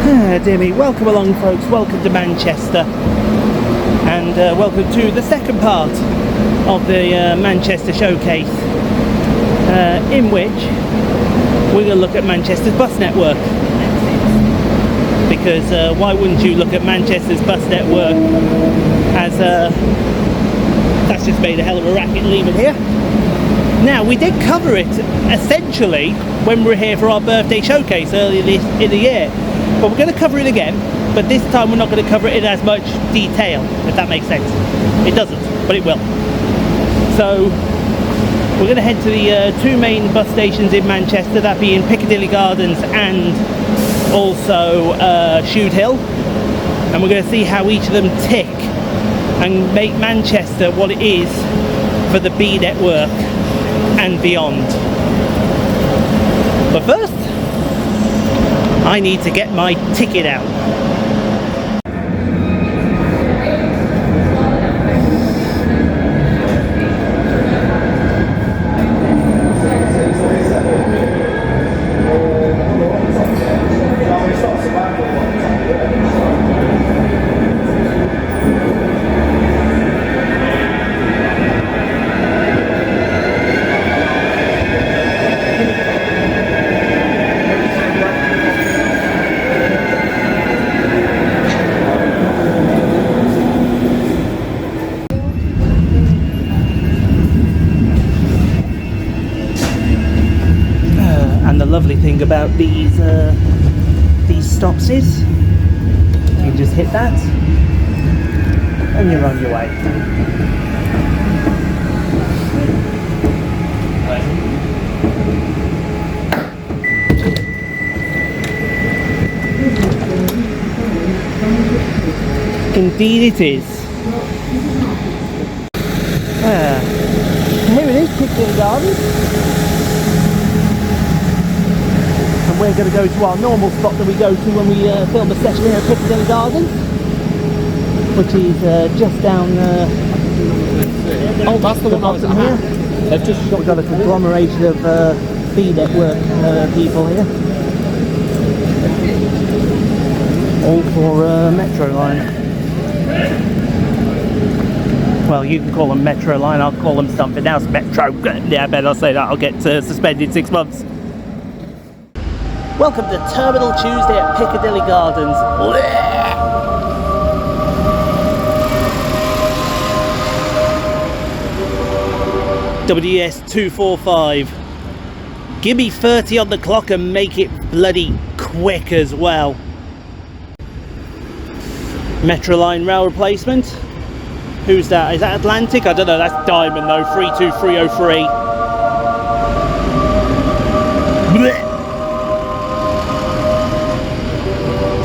Dear me, welcome along folks, welcome to Manchester, and welcome to the second part of the Manchester showcase, in which we're going to look at Manchester's bus network. Because why wouldn't you look at Manchester's bus network, as that's just made a hell of a racket leaving here. Now, we did cover it essentially when we were here for our birthday showcase earlier in the year, but we're going to cover it again, but this time we're not going to cover it in as much detail, if that makes sense. It doesn't, but it will. So we're going to head to the two main bus stations in Manchester, that being Piccadilly Gardens and also Shudehill, and we're going to see how each of them tick and make Manchester what it is for the B network and beyond. But first, I need to get my ticket out. Lovely thing about these stops is you can just hit that and you're on your way. Indeed it is. Here it is, Piccadilly Gardens. And we're going to go to our normal spot that we go to when we film a session here at Piccadilly Gardens, which is just down that's the one I was at here. We've got a conglomeration of B network people here, all for Metro Line. Well, you can call them Metro Line, I'll call them something else. Metro. Yeah, I better say that, I'll get suspended 6 months. Welcome to Terminal Tuesday at Piccadilly Gardens. WS 245. Give me 30 on the clock and make it bloody quick as well. Metro Line rail replacement. Who's that? Is that Atlantic? I don't know, that's Diamond though, 32303.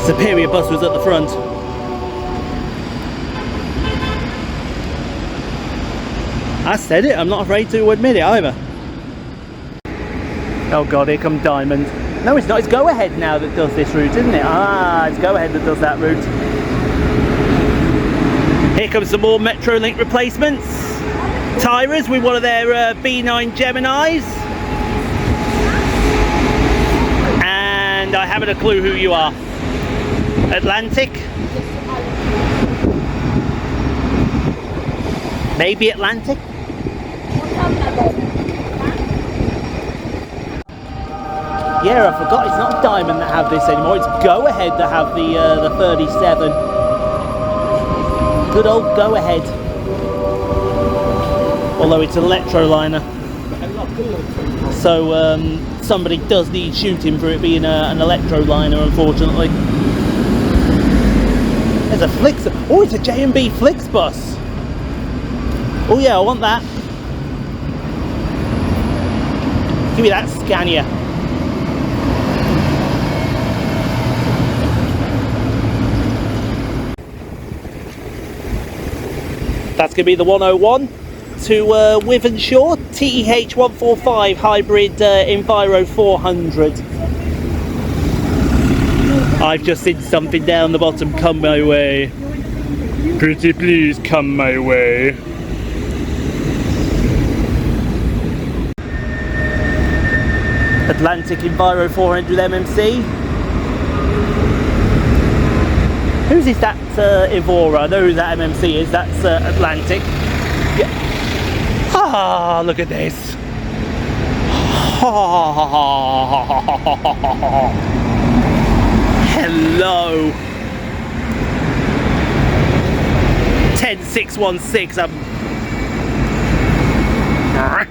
Superior bus was at the front. I said it, I'm not afraid to admit it either. Oh god, here comes Diamond. No, it's not, it's Go Ahead now that does this route, isn't it? Ah, it's Go Ahead that does that route. Here comes some more Metrolink replacements. Tyras with one of their B9 Geminis. And I haven't a clue who you are. Atlantic? Maybe Atlantic? Yeah, I forgot, it's not Diamond that have this anymore, it's Go Ahead that have the 37. Good old Go Ahead. Although it's an electroliner. So somebody does need shooting for it being an electroliner, unfortunately. There's a Flix. Oh, it's a J&B Flix bus. Oh yeah, I want that. Give me that Scania. That's going to be the 101 to Wythenshawe TEH 145 hybrid Enviro 400. I've just seen something down the bottom. Come my way. Pretty please come my way. Atlantic Enviro 400 MMC. Whose is that? Evora. I know who that MMC is. That's Atlantic. Yeah. Ah, look at this. Hello. 10616. I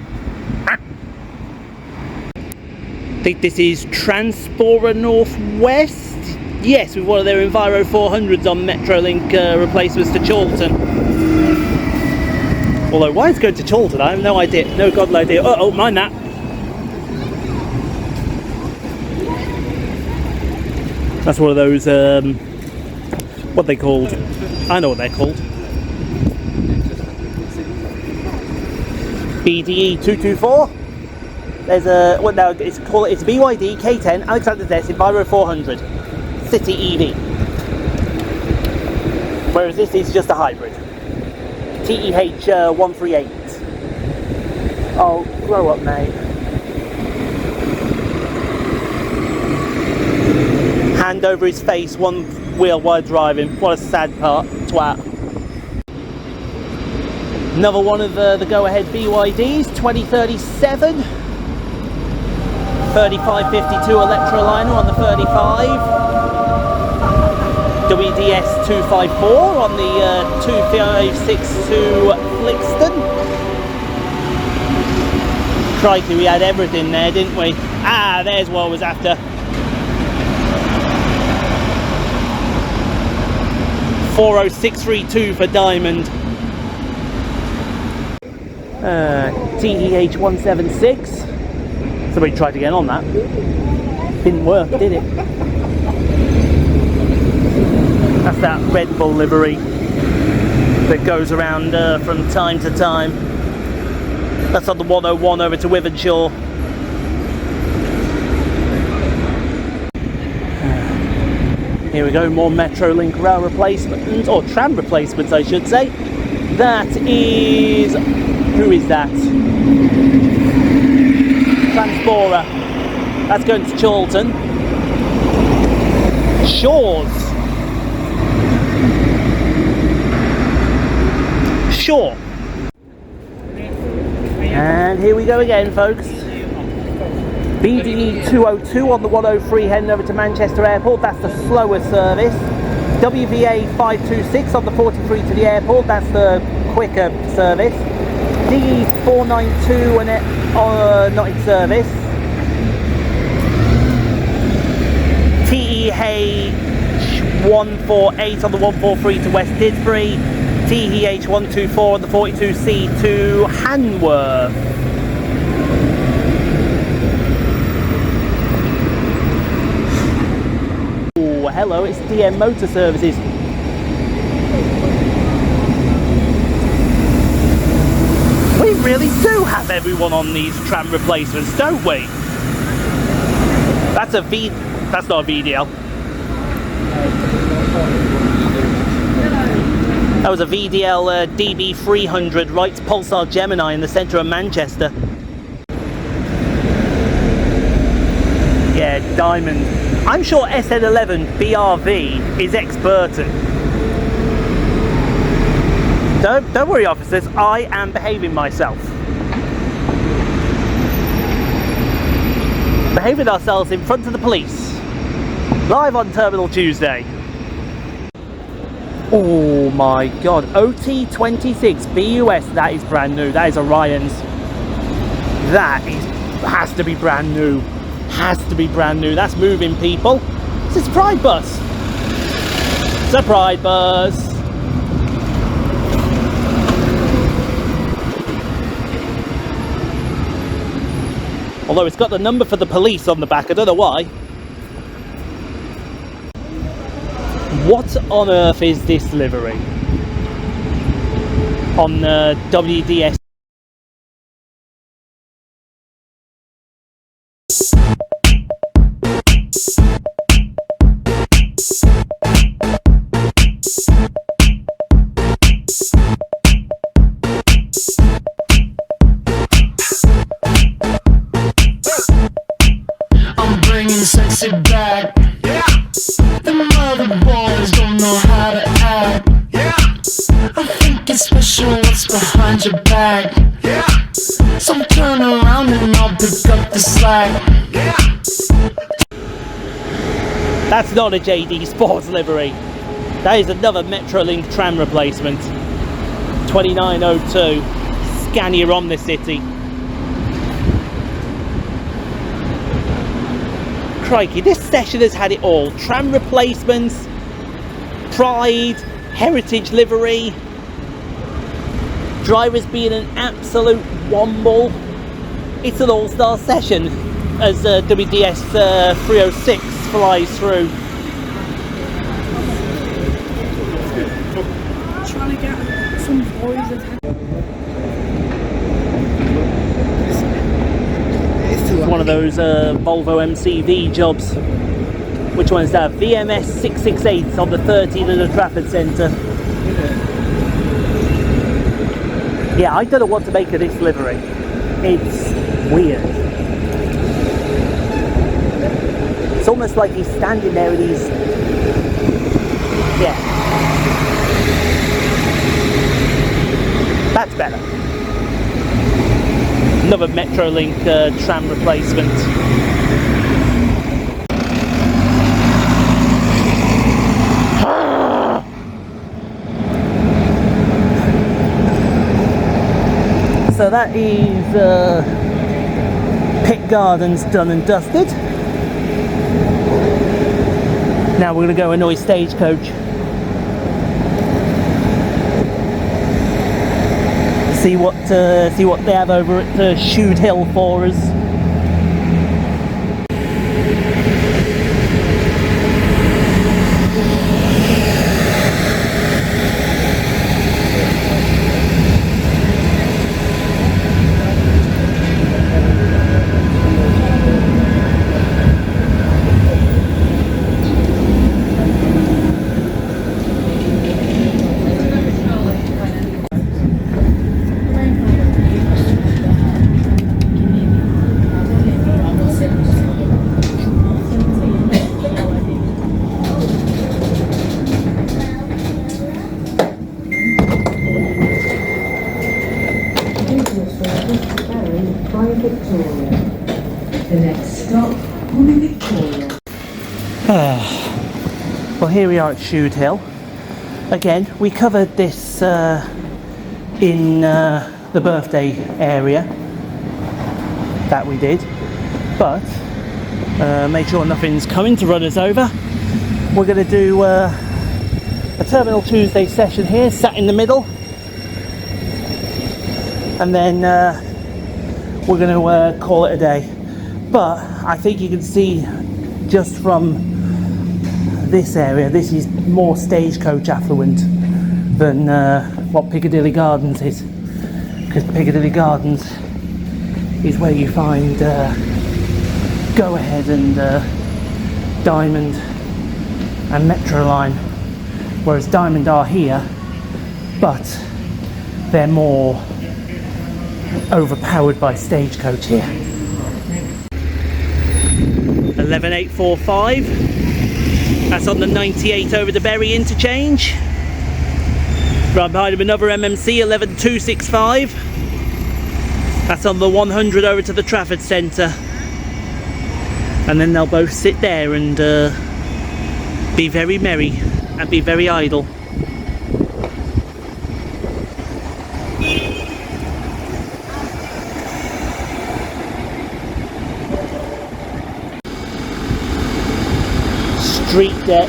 think this is Transporter Northwest. Yes, with one of their Enviro 400s on Metrolink replacements to Chorlton. Although, why it's going to Chorlton, I have no idea. No godly idea. Oh, mind that. That's one of those, what are they called? I know what they're called. BDE 224. There's a, what now, it's BYD K10 Alexander's Nest Enviro 400 City EV. Whereas this is just a hybrid. TEH 138. Oh, grow up, mate. Hand over his face, one wheel while driving. What a sad twat. Another one of the go-ahead BYDs, 2037. 3552 Electroliner on the 35. WDS 254 on the 2562 Flixton. Crikey, we had everything there, didn't we? Ah, there's what I was after. 40632 for Diamond. TEH 176. Somebody tried to get on that. Didn't work, did it? That's that Red Bull livery that goes around from time to time. That's on the 101 over to Wivenshaw. Here we go, more Metrolink rail replacements, or tram replacements I should say. That is... who is that? Transporter. That's going to Chorlton. Shores. Sure. And here we go again, folks. BDE 202 on the 103 heading over to Manchester Airport. That's the slower service. WVA 526 on the 43 to the airport. That's the quicker service. DE 492 and it not in service. TEH 148 on the 143 to West Didsbury. TEH 124 on the 42C to Hanworth. Oh, hello, it's DM Motor Services. We really do have everyone on these tram replacements, don't we? That's a V... that's not a VDL. That was a VDL DB300 Wright's Pulsar Gemini in the centre of Manchester. Yeah, Diamond. I'm sure SN11 BRV is ex-Burton. Don't worry, officers, I am behaving myself. Behaving ourselves in front of the police. Live on Terminal Tuesday. Oh my god, OT26 BUS, that is brand new. That is Orion's. That has to be brand new. Has to be brand new. That's moving, people. It's a Pride bus. It's a Pride bus. Although it's got the number for the police on the back, I don't know why. What on earth is this livery? On the WDS. I'm bringing sexy back. Yeah. The mother boys don't know how behind your back. So turn around and I'll pick up the slack. That's not a JD Sports livery. That is another Metrolink tram replacement. 2902. Scania on the city. Crikey, this session has had it all. Tram replacements, pride, heritage livery, drivers being an absolute womble. It's an all-star session as WDS 306 flies through. Trying to get some boys of One of those Volvo MCV jobs. Which one's that? VMS 668 on the 13 in the Trafford Centre. Yeah, I don't know what to make of this livery. It's weird. It's almost like he's standing there and he's... Yeah. That's better. Another Metrolink tram replacement. So that is Piccadilly Gardens done and dusted. Now we're going to go annoy Stagecoach. See what they have over at Shudehill for us. The next stop will be Victoria. Well, here we are at Shudehill. Again, we covered this in the birthday area that we did, but make sure nothing's coming to run us over. We're going to do a Terminal Tuesday session here, sat in the middle, and then we're going to call it a day. But I think you can see just from this area, this is more Stagecoach affluent than what Piccadilly Gardens is, because Piccadilly Gardens is where you find Go Ahead and Diamond and Metroline, whereas Diamond are here, but they're more overpowered by Stagecoach here. 11845, that's on the 98 over the Bury Interchange. Right behind him another MMC 11265, that's on the 100 over to the Trafford Centre, and then they'll both sit there and be very merry and be very idle. Street deck.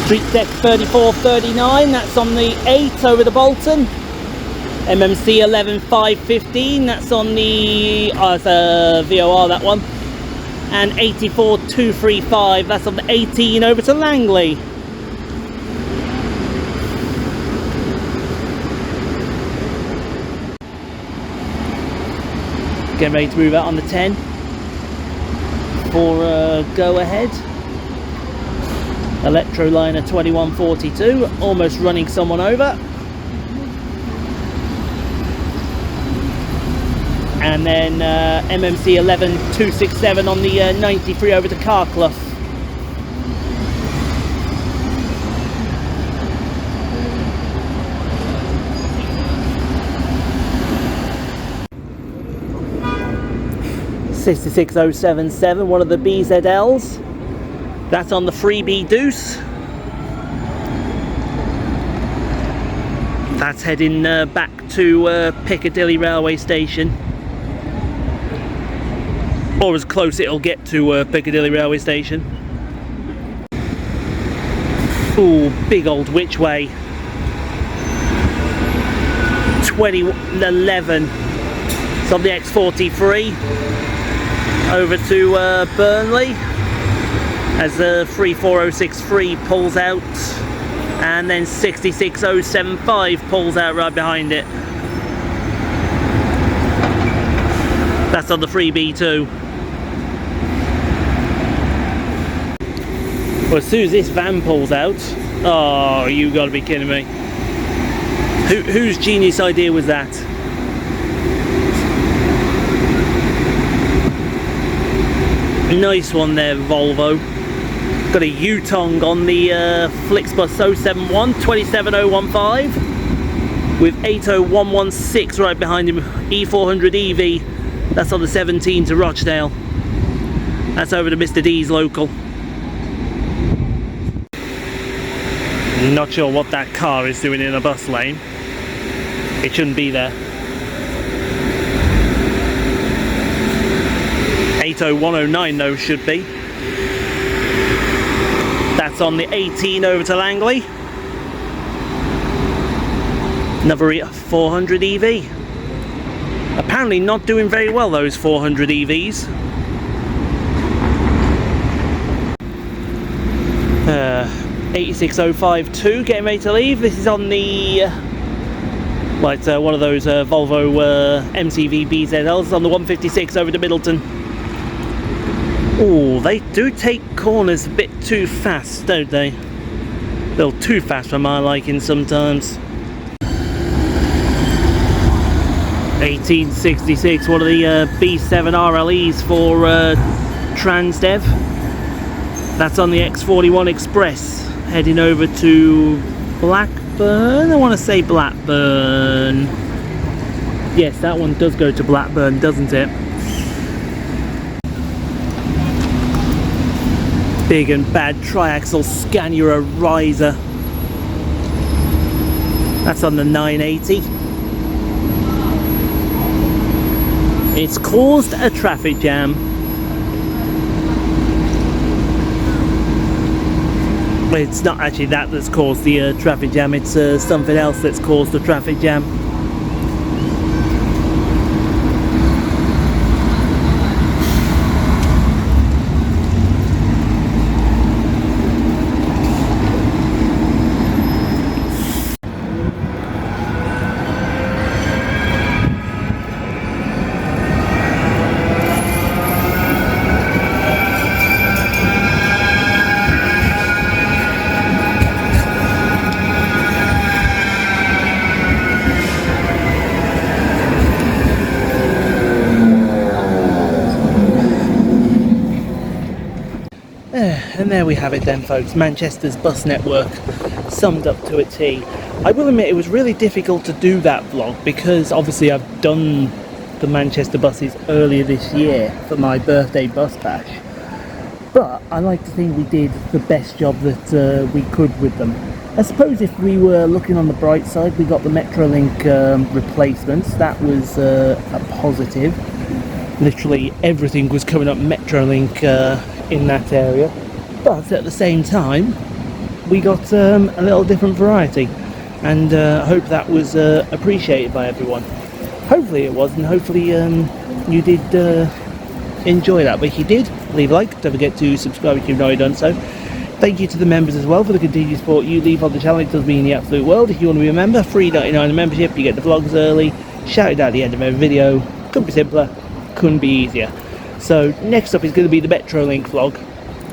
Street deck 3439, that's on the 8 over the Bolton. MMC 11515, that's on the VOR, that one. And 84235, that's on the 18 over to Langley. Getting ready to move out on the 10 for Go Ahead. Electroliner 2142, almost running someone over. and then MMC 11267 on the 93 over to Carclough. $66,077, one of the BZLs. That's on the freebie Deuce. That's heading back to Piccadilly railway station, or as close it'll get to Piccadilly railway station. Ooh, big old which way. 2011. It's on the X43 over to Burnley as the 34063 pulls out, and then 66075 pulls out right behind it. That's on the freebie too. Well, as soon as this van pulls out, oh, you gotta be kidding me. Whose genius idea was that? Nice one there, Volvo. Got a Yutong on the Flixbus 071 27015 with 80116 right behind him. E400 EV. That's on the 17 to Rochdale. That's over to Mr. D's local. Not sure what that car is doing in a bus lane. It shouldn't be there. 80109 though should be. That's on the 18 over to Langley. Another 400 EV. Apparently not doing very well, those 400 EVs. 86052 getting ready to leave. This is on the well, it's one of those Volvo MCV BZLs on the 156 over to Middleton. Oh, they do take corners a bit too fast, don't they? A little too fast for my liking sometimes. 1866, one of the B7 RLEs for Transdev. That's on the X41 Express, heading over to Blackburn. I want to say Blackburn. Yes, that one does go to Blackburn, doesn't it? Big and bad triaxle Scania riser. That's on the 980. It's caused a traffic jam. Well, it's not actually that that's caused the traffic jam, it's something else that's caused the traffic jam. And there we have it then, folks. Manchester's bus network summed up to a T. I will admit it was really difficult to do that vlog because obviously I've done the Manchester buses earlier this year for my birthday bus bash, but I like to think we did the best job that we could with them. I suppose if we were looking on the bright side, we got the Metrolink replacements. That was a positive. Literally everything was coming up Metrolink in that area. But at the same time, we got a little different variety, and I hope that was appreciated by everyone. Hopefully it was, and hopefully you did enjoy that. But if you did, leave a like, don't forget to subscribe if you've not already done so. Thank you to the members as well for the continued support you leave on the channel. It does mean the absolute world. If you want to be a member, $3.99 a membership, you get the vlogs early, shouted at the end of every video. Couldn't be simpler, couldn't be easier. So next up is going to be the Metrolink vlog.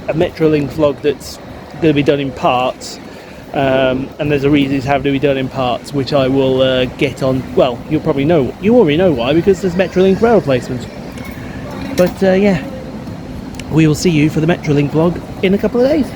A Metrolink vlog that's going to be done in parts. and there's a reason it's having to be done in parts, which I will get on. Well, you already know why, because there's Metrolink rail replacements. But yeah, we will see you for the Metrolink vlog in a couple of days.